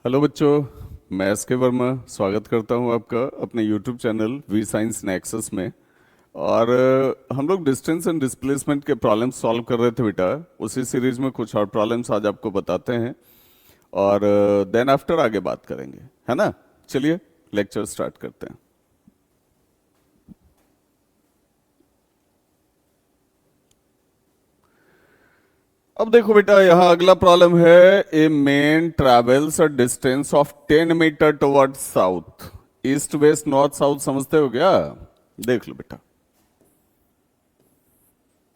Hello बच्चों, मैं S के वर्मा स्वागत करता हूं आपका अपने YouTube channel We Science Nexus में। और हम लोग डिस्टेंस एंड डिस्प्लेसमेंट के प्रॉब्लम्स सॉल्व कर रहे थे बेटा। उसी सीरीज में कुछ और प्रॉब्लम्स आज आपको बताते हैं और देन आफ्टर आगे बात करेंगे, है ना। चलिए लेक्चर स्टार्ट करते हैं। अब देखो बेटा, यहाँ अगला प्रॉब्लम है। A man travels a distance of 10 meter towards south. East west north south समझते हो क्या? देख लो बेटा,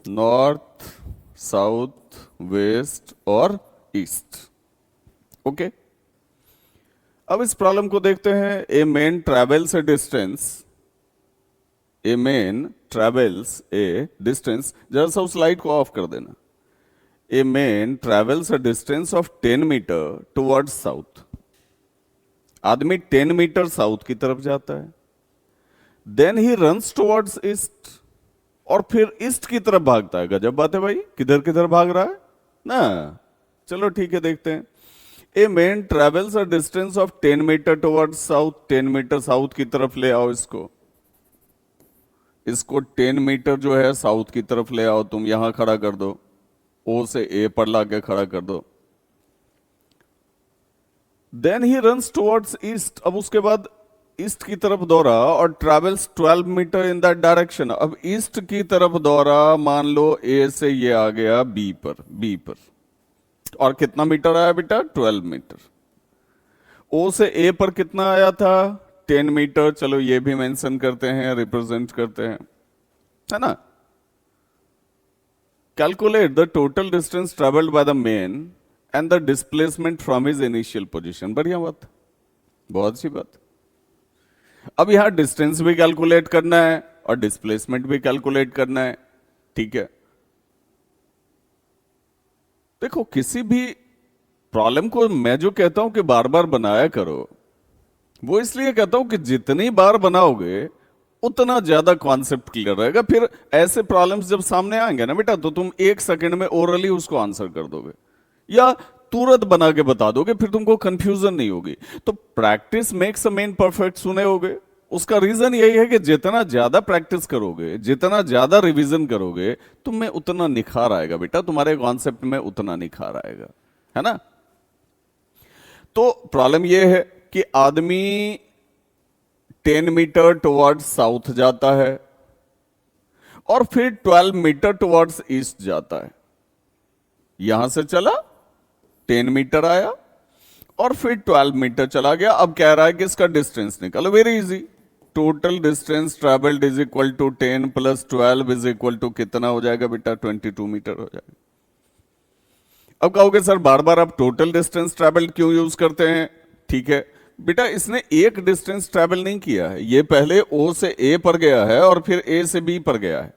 नॉर्थ साउथ वेस्ट और ईस्ट। ओके, अब इस प्रॉब्लम को देखते हैं। A man travels a distance, a man travels a distance, जरा सा उस लाइट को ऑफ कर देना। A man travels a distance of 10 meter towards south। आदमी 10 मीटर साउथ की तरफ जाता है। Then he runs towards east, और फिर ईस्ट की तरफ भागता है। गजब बात है भाई, किधर किधर भाग रहा है ना। चलो ठीक है, देखते हैं। A man travels a distance of 10 meter towards south। 10 meter south की तरफ ले आओ इसको। इसको 10 मीटर जो है साउथ की तरफ ले आओ। तुम यहां खड़ा कर दो, ओ से ए पर लाके खड़ा कर दो। Then he runs towards east. अब उसके बाद ईस्ट की तरफ दौड़ा और travels 12 meter in that direction. अब ईस्ट की तरफ दौड़ा, मान लो ए से ये आ गया बी पर और कितना मीटर आया बेटा? 12 मीटर। ओ से ए पर कितना आया था? 10 मीटर। चलो ये भी मेंशन करते हैं, रिप्रेजेंट करते हैं, है ना। Calculate the total distance traveled by the man and the displacement from his initial position। बढ़िया बात, बहुत अच्छी बात। अब यहां डिस्टेंस भी कैलकुलेट करना है और डिस्प्लेसमेंट भी कैलकुलेट करना है, ठीक है। देखो, किसी भी प्रॉब्लम को मैं जो कहता हूं कि बार बार बनाया करो, वो इसलिए कहता हूं कि जितनी बार बनाओगे उतना ज्यादा कॉन्सेप्ट क्लियर रहेगा। फिर ऐसे प्रॉब्लम्स जब सामने आएंगे ना बेटा, तो तुम 1 सेकंड में ओरली उसको आंसर कर दोगे या तुरंत बना के बता दोगे, फिर तुमको कंफ्यूजन नहीं होगी। तो practice makes a man perfect सुने होगे। उसका रीजन यही है कि जितना ज्यादा प्रैक्टिस करोगे, जितना ज्यादा रिवीजन करोगे, तुम में उतना निखार आएगा बेटा, तुम्हारे कॉन्सेप्ट में उतना निखार आएगा, है ना। तो प्रॉब्लम यह है कि आदमी 10 मीटर टुवर्ड्स साउथ जाता है और फिर 12 मीटर टुवर्ड्स ईस्ट जाता है। यहां से चला, 10 मीटर आया और फिर 12 मीटर चला गया। अब कह रहा है कि इसका डिस्टेंस निकालो। Very easy, total distance travelled is equal to 10 plus 12 is equal to कितना हो जाएगा बेटा? 22 मीटर हो जाएगा। अब कहोगे सर बार बार आप टोटल डिस्टेंस ट्रेवल्ड क्यों यूज करते हैं? ठीक है बेटा, इसने एक डिस्टेंस ट्रैवल नहीं किया है। ये पहले ओ से ए पर गया है और फिर ए से बी पर गया है,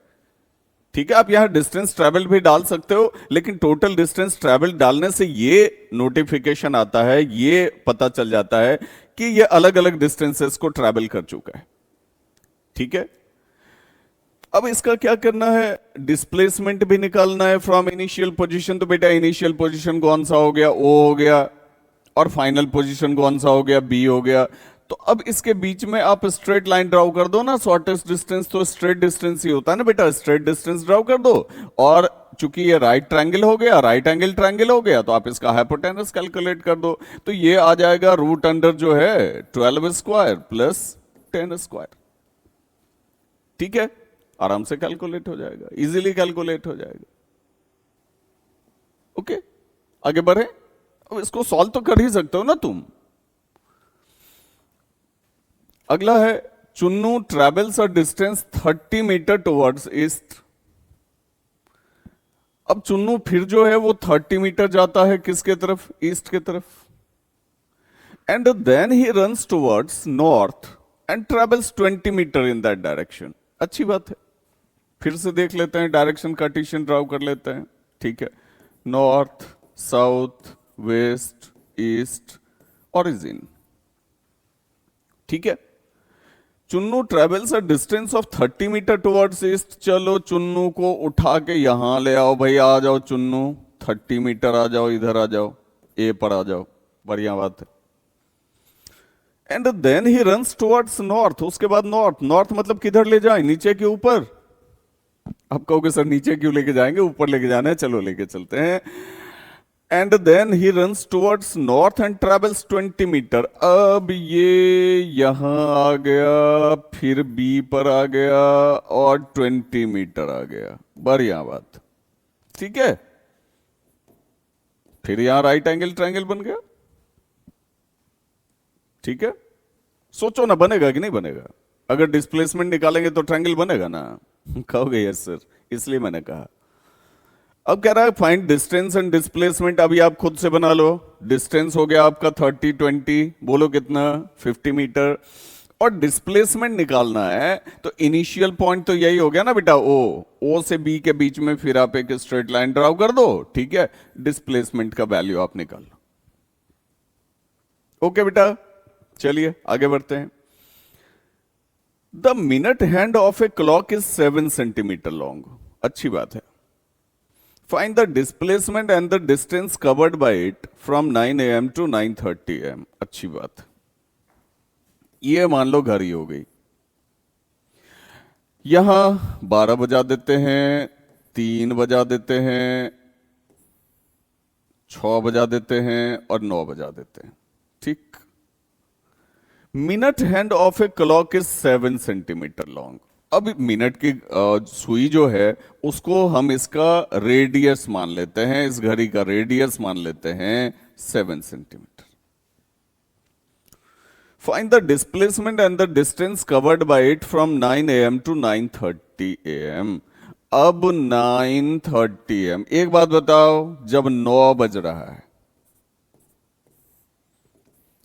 ठीक है। आप यहां डिस्टेंस ट्रैवल भी डाल सकते हो, लेकिन टोटल डिस्टेंस ट्रैवल डालने से ये नोटिफिकेशन आता है, ये पता चल जाता है कि ये अलग अलग डिस्टेंसेस को ट्रैवल कर चुका है, ठीक है। अब इसका क्या करना है? डिस्प्लेसमेंट भी निकालना है फ्रॉम इनिशियल पोजीशन। तो बेटा इनिशियल पोजीशन कौन सा हो गया? ओ हो गया। और फाइनल पोजीशन कौन सा हो गया? बी हो गया। तो अब इसके बीच में आप स्ट्रेट लाइन ड्राउ कर दो ना। शॉर्टेस्ट डिस्टेंस तो स्ट्रेट डिस्टेंस ही होता है ना बेटा। स्ट्रेट डिस्टेंस ड्राउ कर दो, और चूंकि ये राइट ट्रायंगल हो गया, राइट एंगल ट्रायंगल हो गया, तो आप इसका हाइपोटेनस कैलकुलेट कर दो। तो ये आ जाएगा रूट अंडर जो है 12 स्क्वायर प्लस 10 स्क्वायर, ठीक है। आराम से कैलकुलेट हो जाएगा, इजीली कैलकुलेट हो जाएगा। ओके, आगे बढ़े। अब इसको सॉल्व तो कर ही सकते हो ना तुम। अगला है, Chunnu travels a distance 30 meter towards east. अब चुन्नू फिर जो है वो 30 मीटर जाता है किसके तरफ? ईस्ट के तरफ। And then he runs towards north and travels 20 meter in that direction. अच्छी बात है, फिर से देख लेते हैं, डायरेक्शन कार्टेशियन ड्राउ कर लेते हैं, ठीक है। North south west east origin, ठीक है। Chunnu travels a distance of 30 meter towards east. चलो चुन्नू को उठा के यहां ले आओ भाई, आ जाओ चुन्नू, 30 मीटर आ जाओ, इधर आ जाओ, ए पर आ जाओ, बढ़िया बात है। And then he runs towards north, उसके बाद नॉर्थ, नॉर्थ मतलब किधर ले जाए, नीचे के ऊपर। आप कहोगे सर नीचे क्यों लेके जाएंगे, ऊपर लेके जाना है, चलो लेके चलते हैं। And then he runs towards north and travels 20 meter. अब ये यहां आ गया, फिर बी पर आ गया और 20 मीटर आ गया। बढ़िया बात, ठीक है। फिर यहां राइट एंगल ट्रायंगल बन गया, ठीक है। सोचो ना बनेगा कि नहीं बनेगा, अगर डिस्प्लेसमेंट निकालेंगे तो ट्रायंगल बनेगा ना। कहोगे यस सर, इसलिए मैंने कहा। अब कह रहा है फाइंड डिस्टेंस एंड डिस्प्लेसमेंट, अभी आप खुद से बना लो। डिस्टेंस हो गया आपका 30 20, बोलो कितना, 50 मीटर। और डिस्प्लेसमेंट निकालना है तो इनिशियल पॉइंट तो यही हो गया ना बेटा, ओ से बी के बीच में, फिर आप एक स्ट्रेट लाइन ड्राउ कर दो, ठीक है। डिस्प्लेसमेंट का वैल्यू आप निकाल लो। ओके बेटा, चलिए आगे बढ़ते हैं। The minute hand of a clock is 7 centimetre long, अच्छी बात है। Find the displacement and the distance covered by it from 9 AM to 9:30 AM, अच्छी बात। ये मान लो घड़ी हो गई, यहां 12 बजा देते हैं, 3 बजा देते हैं, 6 बजा देते हैं और 9 बजा देते हैं, ठीक। Minute hand of a clock is 7 centimetre long. अब मिनट की सुई जो है उसको हम इसका रेडियस मान लेते हैं, इस घड़ी का रेडियस मान लेते हैं 7 centimetre. Find the displacement and the distance covered by it from 9 AM to 9:30 AM। अब 9:30 AM, एक बात बताओ, जब 9 बज रहा है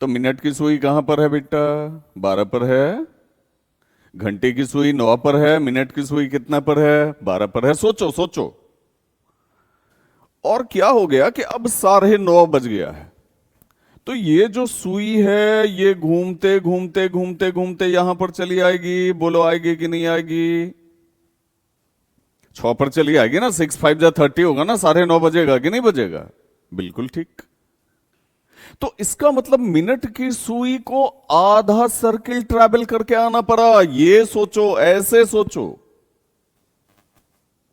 तो मिनट की सुई कहां पर है बेटा, 12 पर है। घंटे की सुई 9 पर है, मिनट की सुई कितना पर है, 12 पर है। सोचो सोचो। और क्या हो गया कि अब 9:30 बज गया है, तो ये जो सुई है ये घूमते घूमते घूमते घूमते यहां पर चली आएगी, बोलो आएगी कि नहीं आएगी, 6 पर चली आएगी ना, 6 5 जा 30 होगा ना, 9:30 बजेगा कि नहीं बजेगा, बिल्कुल ठीक। तो इसका मतलब मिनट की सुई को आधा सर्किल ट्रैवल करके आना पड़ा, ये सोचो, ऐसे सोचो,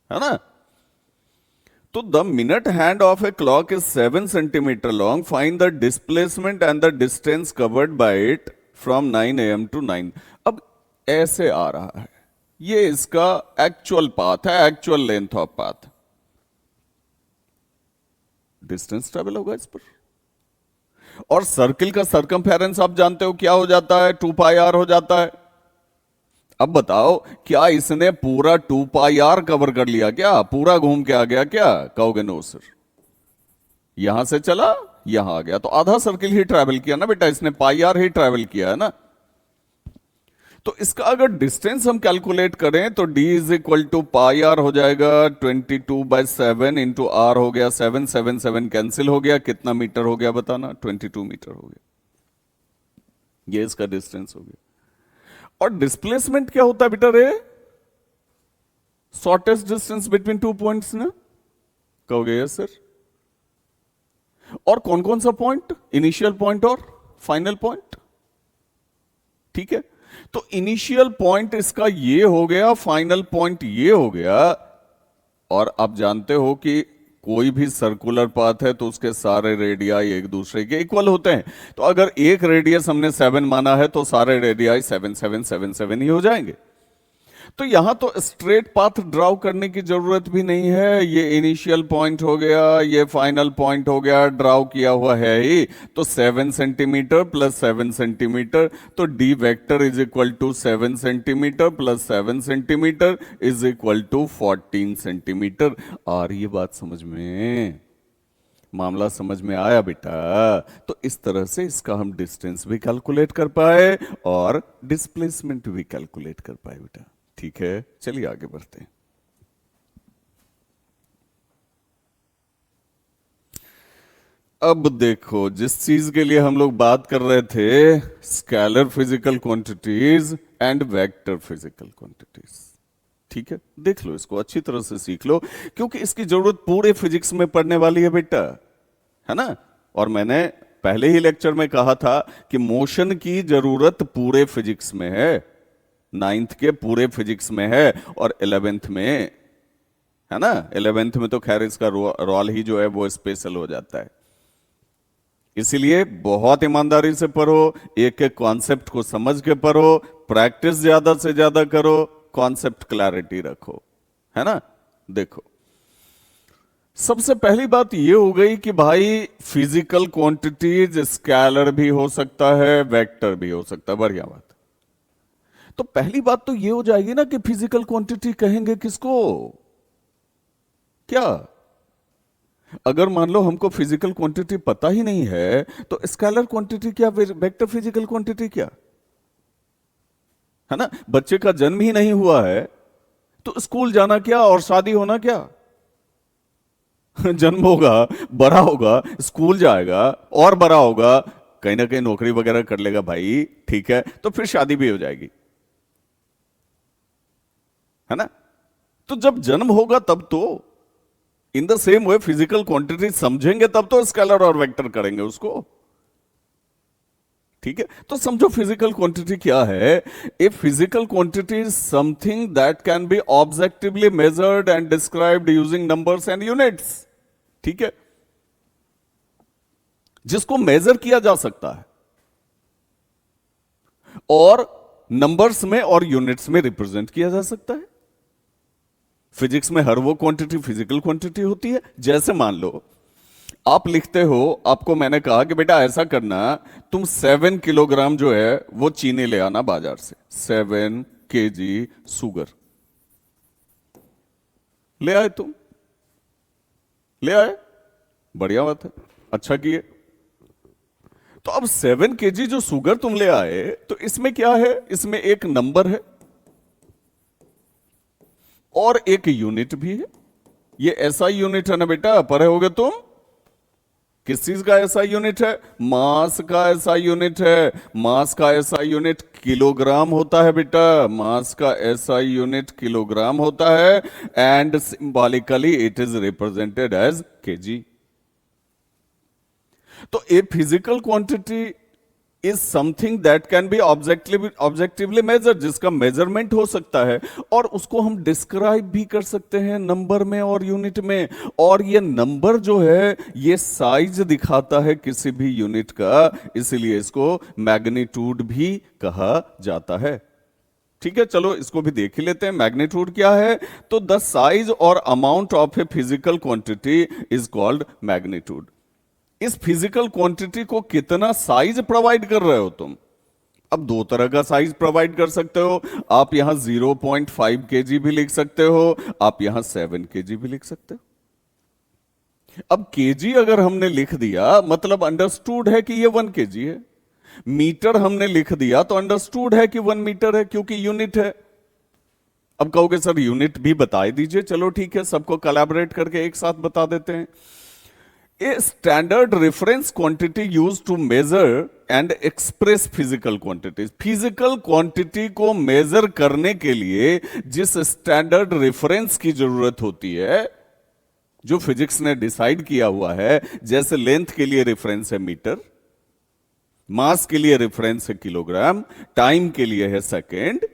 है ना। तो the minute hand of a clock is 7 centimetre long, find the displacement and the distance covered by it from 9 AM to 9। अब ऐसे आ रहा है, ये इसका एक्चुअल पाथ है, actual length of path. Distance travel होगा इस पर, और सर्किल का सरकमफेरेंस आप जानते हो क्या हो जाता है, 2πr हो जाता है। अब बताओ क्या इसने पूरा 2πr कवर कर लिया क्या, पूरा घूम के आ गया क्या, कहोगे नो सर। यहां से चला यहां आ गया, तो आधा सर्किल ही ट्रैवल किया ना बेटा, इसने πr ही ट्रैवल किया है ना। तो इसका अगर डिस्टेंस हम कैलकुलेट करें तो d is equal to πr हो जाएगा 22/7 इंटू r हो गया 7, 7 7 कैंसिल हो गया, कितना मीटर हो गया बताना, 22 मीटर हो गया। ये इसका डिस्टेंस हो गया। और डिस्प्लेसमेंट क्या होता है बेटा रे, शॉर्टेस्ट डिस्टेंस बिटवीन 2 पॉइंट्स ना, कहोगे यस सर। और कौन कौन सा पॉइंट, इनिशियल पॉइंट और फाइनल पॉइंट, ठीक है। तो इनिशियल पॉइंट इसका ये हो गया, फाइनल पॉइंट ये हो गया। और आप जानते हो कि कोई भी सर्कुलर पाथ है तो उसके सारे रेडियाई एक दूसरे के इक्वल होते हैं। तो अगर एक रेडियस हमने 7 माना है तो सारे रेडियाई 7 7 7 7 ही हो जाएंगे। तो यहां तो स्ट्रेट पाथ ड्राउ करने की जरूरत भी नहीं है, ये इनिशियल पॉइंट हो गया, ये फाइनल पॉइंट हो गया, ड्राउ किया हुआ है ही। तो 7 सेंटीमीटर प्लस 7 सेंटीमीटर, तो D vector is equal to 7 centimetre plus 7 centimetre is equal to 14 centimetre. आ रही है बात समझ में, मामला समझ में आया बेटा। तो इस तरह से इसका हम डिस्टेंस भी कैलकुलेट कर पाए और डिस्प्लेसमेंट भी कैलकुलेट कर पाए बेटा, ठीक है। चलिए आगे बढ़ते हैं। अब देखो, जिस चीज के लिए हम लोग बात कर रहे थे, scalar physical quantities and vector physical quantities, ठीक है। देख लो, इसको अच्छी तरह से सीख लो, क्योंकि इसकी जरूरत पूरे फिजिक्स में पड़ने वाली है बेटा, है ना। और मैंने पहले ही लेक्चर में कहा था कि मोशन की जरूरत पूरे फिजिक्स में है, 9th के पूरे फिजिक्स में है और 11th में है ना। 11th में तो खैर इसका रोल ही जो है वो स्पेशल हो जाता है। इसीलिए बहुत ईमानदारी से पढ़ो, एक एक कॉन्सेप्ट को समझ के पढ़ो, प्रैक्टिस ज्यादा से ज्यादा करो, कॉन्सेप्ट क्लैरिटी रखो, है ना। देखो, सबसे पहली बात ये हो गई कि भाई फिजिकल क्वांटिटीज स्केलर भी हो सकता है, वेक्टर भी हो सकता है। बढ़िया बात। तो पहली बात तो ये हो जाएगी ना कि फिजिकल क्वांटिटी कहेंगे किसको, क्या? अगर मान लो हमको फिजिकल क्वांटिटी पता ही नहीं है तो स्केलर क्वांटिटी क्या, वेक्टर फिजिकल क्वांटिटी क्या, है ना। बच्चे का जन्म ही नहीं हुआ है तो स्कूल जाना क्या और शादी होना क्या। जन्म होगा, बड़ा होगा, स्कूल जाएगा और बड़ा होगा, कहीं ना कहीं नौकरी वगैरह कर लेगा भाई, ठीक है, तो फिर शादी भी हो जाएगी, है ना। तो जब जन्म होगा तब तो in the same way physical quantity समझेंगे तब तो स्केलर और वेक्टर करेंगे उसको, ठीक है। तो समझो फिजिकल क्वांटिटी क्या है। ए physical quantity is something that can be objectively measured and described using numbers and units, ठीक है, जिसको मेजर किया जा सकता है और नंबर्स में और यूनिट्स में रिप्रेजेंट किया जा सकता है। फिजिक्स में हर वो क्वांटिटी फिजिकल क्वांटिटी होती है। जैसे मान लो आप लिखते हो, आपको मैंने कहा कि बेटा ऐसा करना, तुम 7 किलोग्राम जो है वो चीनी ले आना बाजार से, 7 kg शुगर। ले आए, तुम ले आए, बढ़िया बात है, अच्छा किए। तो अब 7 kg जो शुगर तुम ले आए, तो इसमें क्या है, इसमें एक नंबर है और एक यूनिट भी है। ये ऐसा यूनिट है ना बेटा, पढ़े होगे तुम, किस चीज का ऐसा यूनिट है, मास का ऐसा यूनिट है। मास का ऐसा यूनिट किलोग्राम होता है बेटा, मास का ऐसा यूनिट किलोग्राम होता है and symbolically it is represented as KG. तो a physical quantity is something that can be objectively measure, जिसका मेजरमेंट हो सकता है और उसको हम डिस्क्राइब भी कर सकते हैं नंबर में और यूनिट में। और ये नंबर जो है ये साइज दिखाता है किसी भी यूनिट का, इसलिए इसको मैग्नीट्यूड भी कहा जाता है, ठीक है। चलो इसको भी देख ही लेते हैं, मैग्नीट्यूड क्या है। तो द साइज और amount of A physical quantity is called magnitude. इस फिजिकल क्वांटिटी को कितना साइज प्रोवाइड कर रहे हो तुम। अब दो तरह का साइज प्रोवाइड कर सकते हो, आप यहां 0.5 kg भी लिख सकते हो, आप यहां 7 kg भी लिख सकते हो। अब केजी अगर हमने लिख दिया मतलब अंडरस्टूड है कि ये 1 kg है। मीटर हमने लिख दिया तो अंडरस्टूड है कि 1 मीटर है, क्योंकि यूनिट है। अब कहोगे सर यूनिट भी बता दीजिए, चलो ठीक है, सबको कोलैबोरेट करके एक साथ बता देते हैं। A standard reference quantity used to measure and express physical quantities। Physical quantity को मेजर करने के लिए जिस स्टैंडर्ड रेफरेंस की जरूरत होती है, जो फिजिक्स ने डिसाइड किया हुआ है, जैसे लेंथ के लिए रेफरेंस है मीटर, मास के लिए रेफरेंस है किलोग्राम, टाइम के लिए है सेकेंड,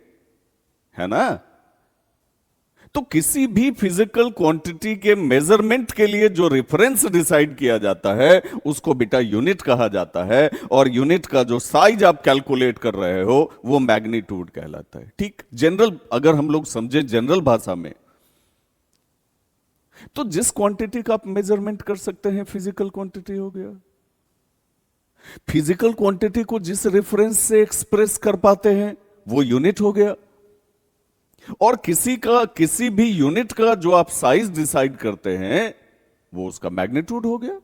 है ना। तो किसी भी फिजिकल क्वांटिटी के मेजरमेंट के लिए जो रेफरेंस डिसाइड किया जाता है उसको बेटा यूनिट कहा जाता है, और यूनिट का जो साइज आप कैलकुलेट कर रहे हो वो मैग्नीट्यूड कहलाता है, ठीक। जनरल अगर हम लोग समझे जनरल भाषा में, तो जिस क्वांटिटी का आप मेजरमेंट कर सकते हैं फिजिकल क्वांटिटी हो गया। फिजिकल क्वांटिटी को जिस रेफरेंस से एक्सप्रेस कर पाते हैं वो यूनिट हो गया। और किसी भी यूनिट का जो आप साइज डिसाइड करते हैं वो उसका मैग्नीट्यूड हो गया।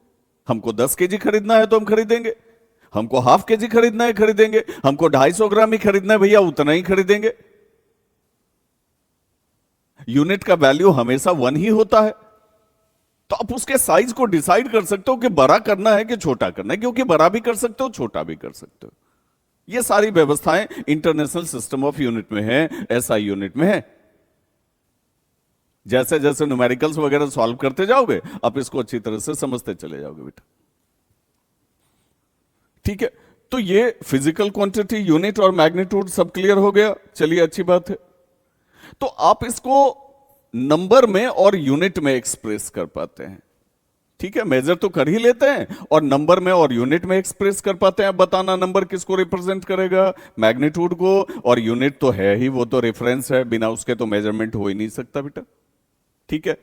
हमको 10 kg खरीदना है तो हम खरीदेंगे, हमको ½ kg खरीदना है खरीदेंगे, हमको 250 ग्राम ही खरीदना है भैया उतना ही खरीदेंगे। यूनिट का वैल्यू हमेशा 1 ही होता है। तो आप उसके साइज को डिसाइड कर सकते हो कि बड़ा करना है कि छोटा करना है, क्योंकि बड़ा भी कर सकते हो छोटा भी कर सकते हो। ये सारी व्यवस्थाएं इंटरनेशनल सिस्टम ऑफ यूनिट में है, एसआई यूनिट में है। जैसे जैसे न्यूमेरिकल्स वगैरह सॉल्व करते जाओगे आप इसको अच्छी तरह से समझते चले जाओगे बेटा। ठीक है, तो ये फिजिकल क्वांटिटी, यूनिट और मैग्नीट्यूड सब क्लियर हो गया। चलिए अच्छी बात है। तो आप इसको नंबर में और यूनिट में एक्सप्रेस कर पाते हैं। ठीक है, मेजर तो कर ही लेते हैं और नंबर में और यूनिट में एक्सप्रेस कर पाते हैं। अब बताना नंबर किसको रिप्रेजेंट करेगा? मैग्नीट्यूड को। और यूनिट तो है ही, वो तो रेफरेंस है, बिना उसके तो मेजरमेंट हो ही नहीं सकता बेटा। ठीक है,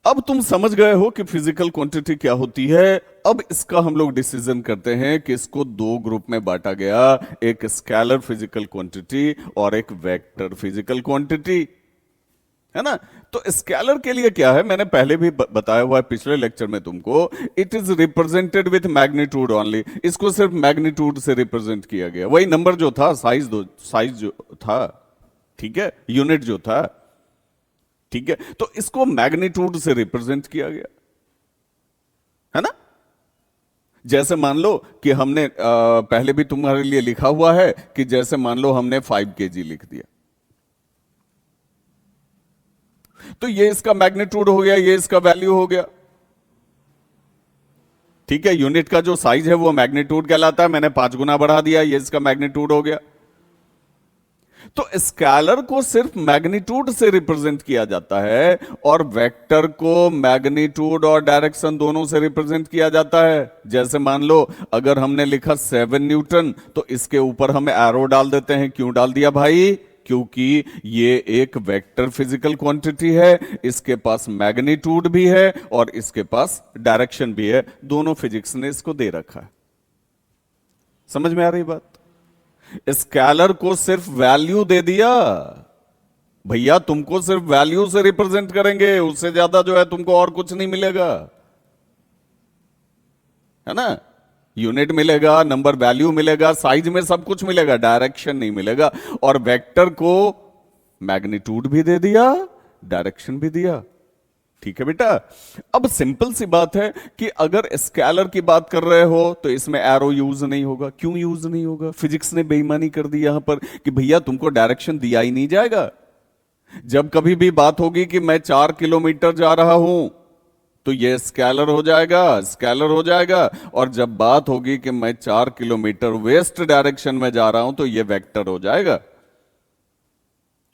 अब तुम समझ गए हो कि फिजिकल क्वांटिटी क्या होती है। अब इसका हम लोग डिसीजन करते हैं कि इसको दो ग्रुप में बांटा गया, एक स्केलर फिजिकल क्वांटिटी और एक वेक्टर फिजिकल क्वांटिटी, है ना। तो स्केलर के लिए क्या है, मैंने पहले भी बताया हुआ है पिछले लेक्चर में तुमको। It is represented with magnitude only. इसको सिर्फ मैग्नीट्यूड से रिप्रेजेंट किया गया, वही नंबर जो था, साइज जो था, ठीक है, यूनिट जो था, ठीक है, तो इसको मैग्नीट्यूड से रिप्रेजेंट किया गया, है ना। जैसे मान लो कि हमने पहले भी तुम्हारे लिए लिखा हुआ है कि जैसे मान लो हमने 5 kg लिख दिया, तो ये इसका मैग्नीट्यूड हो गया, ये इसका वैल्यू हो गया। ठीक है, यूनिट का जो साइज है वो मैग्नीट्यूड कहलाता है, मैंने 5 गुना बढ़ा दिया, ये इसका मैग्नीट्यूड हो गया। तो स्केलर को सिर्फ मैग्नीट्यूड से रिप्रेजेंट किया जाता है और वेक्टर को मैग्नीट्यूड और डायरेक्शन दोनों से रिप्रेजेंट किया जाता है। जैसे मान लो अगर हमने लिखा 7 न्यूटन, तो इसके ऊपर हम एरो डाल देते हैं। क्यों डाल दिया भाई? क्योंकि ये एक वेक्टर फिजिकल क्वांटिटी है, इसके पास मैग्नीट्यूड भी है और इसके पास डायरेक्शन भी है। दोनों फिजिक्स ने इसको दे रखा है। समझ में आ रही बात? स्केलर को सिर्फ वैल्यू दे दिया भैया, तुमको सिर्फ वैल्यू से रिप्रेजेंट करेंगे, उससे ज्यादा जो है तुमको और कुछ नहीं मिलेगा, है ना। यूनिट मिलेगा, नंबर वैल्यू मिलेगा, साइज में सब कुछ मिलेगा, डायरेक्शन नहीं मिलेगा। और वेक्टर को मैग्नीट्यूड भी दे दिया, डायरेक्शन भी दिया। ठीक है बेटा। अब सिंपल सी बात है कि अगर स्केलर की बात कर रहे हो तो इसमें एरो यूज नहीं होगा। क्यों यूज नहीं होगा? फिजिक्स ने बेईमानी कर दी यहां पर कि भैया तुमको डायरेक्शन दिया ही नहीं जाएगा। जब कभी भी बात होगी कि मैं 4 किलोमीटर जा रहा हूं तो ये स्केलर हो जाएगा, स्केलर हो जाएगा। और जब बात होगी कि मैं 4 किलोमीटर वेस्ट डायरेक्शन में जा रहा हूं तो ये वेक्टर हो जाएगा।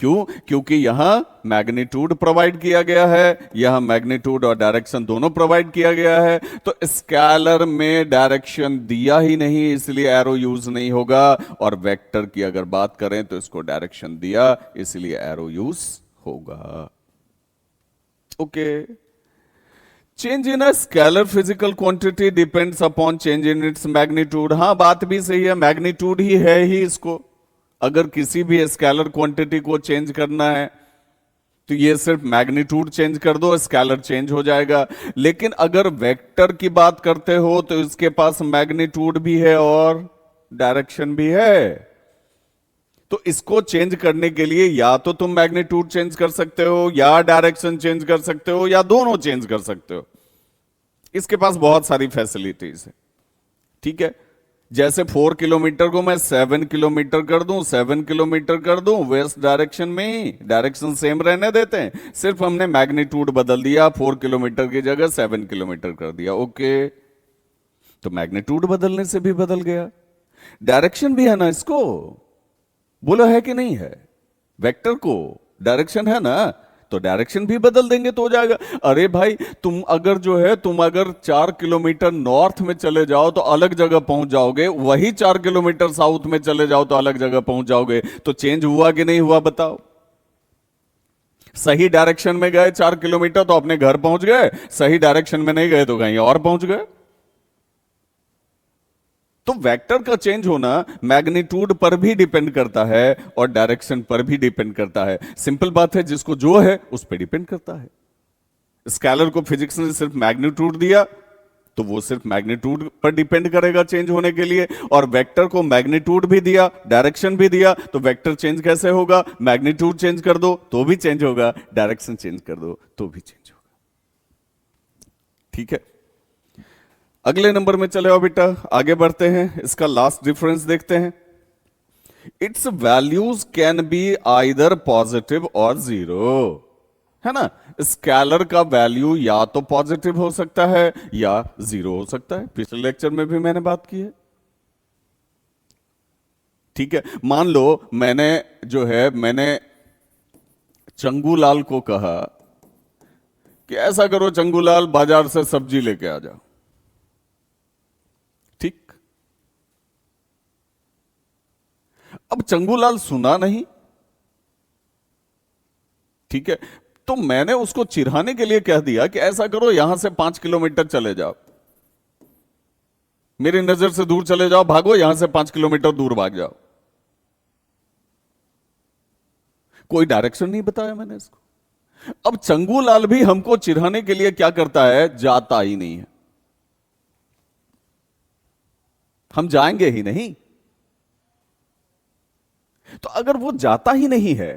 क्यों? क्योंकि यहां मैग्नीट्यूड प्रोवाइड किया गया है, यहां मैग्नीट्यूड और डायरेक्शन दोनों प्रोवाइड किया गया है। तो स्केलर में डायरेक्शन दिया ही नहीं, इसलिए एरो यूज नहीं होगा। और वेक्टर की अगर बात करें तो इसको डायरेक्शन दिया, इसलिए एरो यूज होगा। Okay. Change in a scalar physical quantity depends upon change in its magnitude. हां, बात भी सही है, मैग्नीट्यूड ही है ही इसको। अगर किसी भी स्केलर क्वांटिटी को चेंज करना है तो ये सिर्फ मैग्नीट्यूड चेंज कर दो, स्केलर चेंज हो जाएगा। लेकिन अगर वेक्टर की बात करते हो तो इसके पास मैग्नीट्यूड भी है और डायरेक्शन भी है। तो इसको चेंज करने के लिए या तो तुम मैग्नीट्यूड चेंज कर सकते हो, या डायरेक्शन चेंज कर सकते हो, या दोनों चेंज कर सकते हो। इसके पास बहुत सारी फैसिलिटीज है। ठीक है, जैसे 4 किलोमीटर को मैं 7 किलोमीटर कर दूं, 7 किलोमीटर कर दूं वेस्ट डायरेक्शन में ही, डायरेक्शन सेम रहने देते हैं, सिर्फ हमने मैग्नीट्यूड बदल दिया, 4 किलोमीटर की जगह 7 किलोमीटर कर दिया। ओके, तो मैग्नीट्यूड बदलने से भी बदल गया, डायरेक्शन भी है ना। इसको बोला है कि नहीं है? वेक्टर को डायरेक्शन है ना, तो डायरेक्शन भी बदल देंगे तो हो जाएगा। अरे भाई, तुम अगर 4 किलोमीटर नॉर्थ में चले जाओ तो अलग जगह पहुंच जाओगे, वही 4 किलोमीटर साउथ में चले जाओ तो अलग जगह पहुंच जाओगे। तो चेंज हुआ कि नहीं हुआ बताओ? सही डायरेक्शन में गए 4 किलोमीटर तो अपने घर पहुंच गए, सही डायरेक्शन में नहीं गए तो कहीं और पहुंच गए। तो वेक्टर का चेंज होना मैग्नीट्यूड पर भी डिपेंड करता है और डायरेक्शन पर भी डिपेंड करता है। सिंपल बात है, जिसको जो है उस पर डिपेंड करता है। स्केलर को फिजिक्स ने सिर्फ मैग्नीट्यूड दिया तो वो सिर्फ मैग्नीट्यूड पर डिपेंड करेगा चेंज होने के लिए, और वेक्टर को मैग्नीट्यूड भी दिया, डायरेक्शन भी दिया, तो वेक्टर चेंज कैसे होगा? मैग्नीट्यूड चेंज कर दो तो भी चेंज होगा, डायरेक्शन चेंज कर दो तो भी चेंज होगा। ठीक है, अगले नंबर में चले आओ बेटा, आगे बढ़ते हैं। इसका लास्ट डिफरेंस देखते हैं। It's values can be either positive और जीरो। है ना। स्केलर का वैल्यू या तो पॉजिटिव हो सकता है या जीरो हो सकता है, पिछले लेक्चर में भी मैंने बात की है। ठीक है, मान लो मैंने चंगूलाल को कहा कि ऐसा करो चंगूलाल, बाजार से सब्जी लेके आ जाओ। ठीक, अब चंगूलाल सुना नहीं। ठीक है, तो मैंने उसको चिढ़ाने के लिए कह दिया कि ऐसा करो यहां से 5 किलोमीटर चले जाओ, मेरी नजर से दूर चले जाओ, भागो यहां से 5 किलोमीटर दूर भाग जाओ। कोई डायरेक्शन नहीं बताया मैंने इसको। अब चंगूलाल भी हमको चिढ़ाने के लिए क्या करता है, जाता ही नहीं है। हम जाएंगे ही नहीं। तो अगर वो जाता ही नहीं है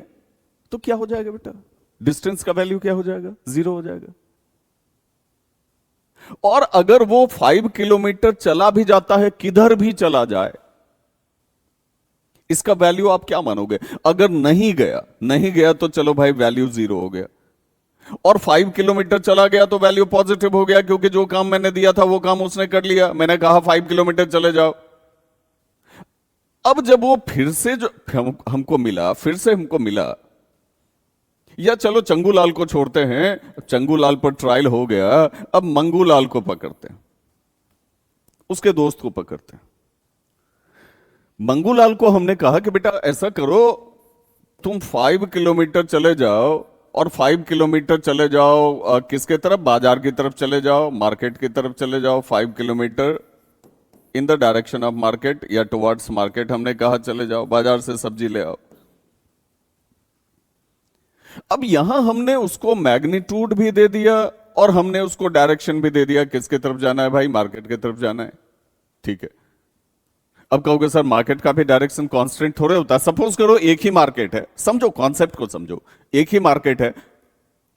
तो क्या हो जाएगा बेटा, डिस्टेंस का वैल्यू क्या हो जाएगा, जीरो हो जाएगा। और अगर वो 5 किलोमीटर चला भी जाता है, किधर भी चला जाए, इसका वैल्यू आप क्या मानोगे। अगर नहीं गया तो चलो भाई वैल्यू जीरो हो गया, और 5 किलोमीटर चला गया तो वैल्यू पॉजिटिव हो गया, क्योंकि जो काम मैंने दिया था वो काम उसने कर लिया। मैंने कहा 5 किलोमीटर चले जाओ। अब जब वो फिर से जो हमको मिला, या चलो चंगूलाल को छोड़ते हैं, चंगूलाल पर ट्रायल हो गया, अब मंगूलाल को पकड़ते हैं, उसके दोस्त को पकड़ते हैं। मंगूलाल को हमने कहा कि बेटा ऐसा करो, तुम 5 किलोमीटर चले जाओ, और 5 किलोमीटर चले जाओ किसके तरफ, बाजार की तरफ चले जाओ, मार्केट की तरफ चले जाओ। 5 kilometre in the direction of market या टुवर्ड्स मार्केट, हमने कहा चले जाओ, बाजार से सब्जी ले आओ। अब यहां हमने उसको मैग्नीट्यूड भी दे दिया और हमने उसको डायरेक्शन भी दे दिया, किसके तरफ जाना है भाई, मार्केट की तरफ जाना है। ठीक है, अब कहोगे सर मार्केट का भी डायरेक्शन कांस्टेंट थोड़े होता है। सपोज करो एक ही मार्केट है, समझो कॉन्सेप्ट को समझो, एक ही मार्केट है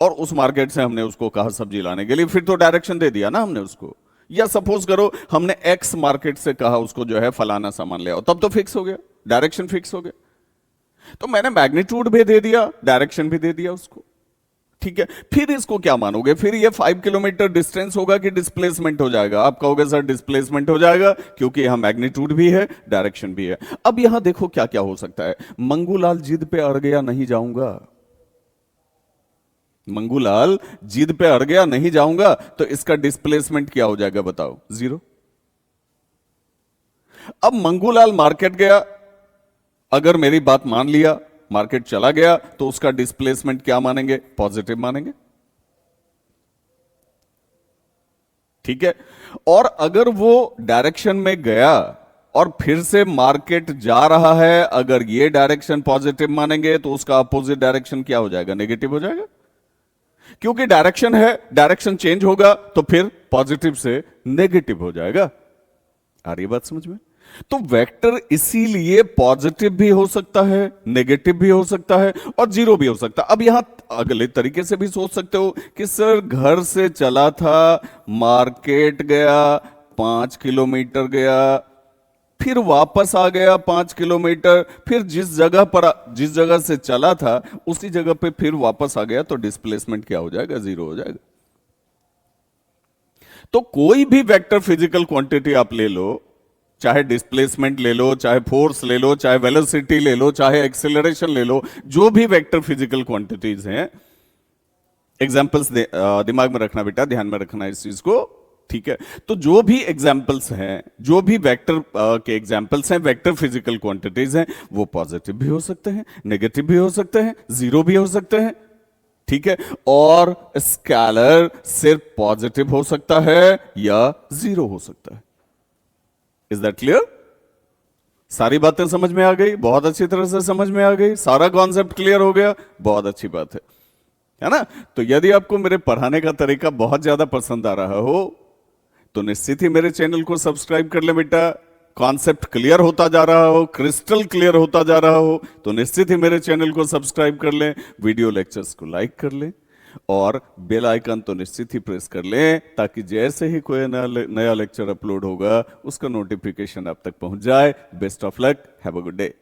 और उस मार्केट से हमने उसको कहा सब्जी लाने के लिए, फिर तो डायरेक्शन दे दिया ना हमने उसको। या सपोज करो हमने एक्स मार्केट से कहा उसको जो है फलाना सामान ले आओ, तब तो फिक्स हो गया, डायरेक्शन फिक्स हो गया। तो मैंने मैग्नीट्यूड भी दे दिया, डायरेक्शन भी दे दिया उसको। ठीक है, फिर इसको क्या मानोगे, फिर ये 5 किलोमीटर डिस्टेंस होगा कि डिस्प्लेसमेंट हो जाएगा। आप कहोगे सर डिस्प्लेसमेंट हो जाएगा, क्योंकि यहां मैग्नीट्यूड भी है, डायरेक्शन भी है। अब यहां देखो क्या क्या हो सकता है। मंगूलाल जिद पे अड़ गया, नहीं जाऊंगा, मंगूलाल जिद पे अड़ गया, नहीं जाऊंगा, तो इसका डिस्प्लेसमेंट क्या हो जाएगा बताओ, जीरो। अब मंगूलाल मार्केट गया, अगर मेरी बात मान लिया, मार्केट चला गया, तो उसका डिस्प्लेसमेंट क्या मानेंगे, पॉजिटिव मानेंगे। ठीक है, और अगर वो डायरेक्शन में गया और फिर से मार्केट जा रहा है, अगर ये डायरेक्शन पॉजिटिव मानेंगे तो उसका अपोजिट डायरेक्शन क्या हो जाएगा, नेगेटिव हो जाएगा। क्योंकि डायरेक्शन है, डायरेक्शन चेंज होगा तो फिर पॉजिटिव से नेगेटिव हो जाएगा। आ रही बात समझ में। तो वेक्टर इसीलिए पॉजिटिव भी हो सकता है, नेगेटिव भी हो सकता है, और जीरो भी हो सकता है। अब यहां अगले तरीके से भी सोच सकते हो कि सर घर से चला था, मार्केट गया, 5 किलोमीटर गया, फिर वापस आ गया 5 किलोमीटर, फिर जिस जगह से चला था उसी जगह पे फिर वापस आ गया, तो डिस्प्लेसमेंट क्या हो जाएगा, जीरो हो जाएगा। तो कोई भी वेक्टर फिजिकल क्वांटिटी आप ले लो, चाहे डिस्प्लेसमेंट ले लो, चाहे फोर्स ले लो, चाहे वेलोसिटी ले लो, चाहे एक्सेलरेशन ले लो, जो भी वेक्टर फिजिकल क्वांटिटीज हैं, एग्जांपल्स दिमाग में रखना बेटा, ध्यान में रखना इस चीज को। ठीक है, तो जो भी एग्जाम्पल्स हैं, जो भी वेक्टर के एग्जाम्पल्स हैं, वेक्टर फिजिकल क्वांटिटीज हैं, वो पॉजिटिव भी हो सकते हैं, नेगेटिव भी हो सकते हैं, जीरो भी हो सकते हैं। ठीक है, और स्केलर सिर्फ पॉजिटिव हो सकता है या जीरो हो सकता है। Is that clear? सारी बातें समझ में आ गई, बहुत अच्छी तरह से समझ में आ गई, सारा कॉन्सेप्ट क्लियर हो गया, बहुत अच्छी बात है ना। तो यदि आपको मेरे पढ़ाने का तरीका बहुत ज्यादा पसंद आ रहा हो तो निश्चित ही मेरे चैनल को सब्सक्राइब कर ले बेटा। कॉन्सेप्ट क्लियर होता जा रहा हो, क्रिस्टल क्लियर होता जा रहा हो, तो निश्चित ही मेरे चैनल को सब्सक्राइब कर लें, वीडियो लेक्चर्स को लाइक कर लें, और बेल आइकन तो निश्चित ही प्रेस कर लें, ताकि जैसे ही कोई नया लेक्चर अपलोड होगा उसका नोटिफिकेशन आप तक पहुंच जाए। Best of luck, have a good day.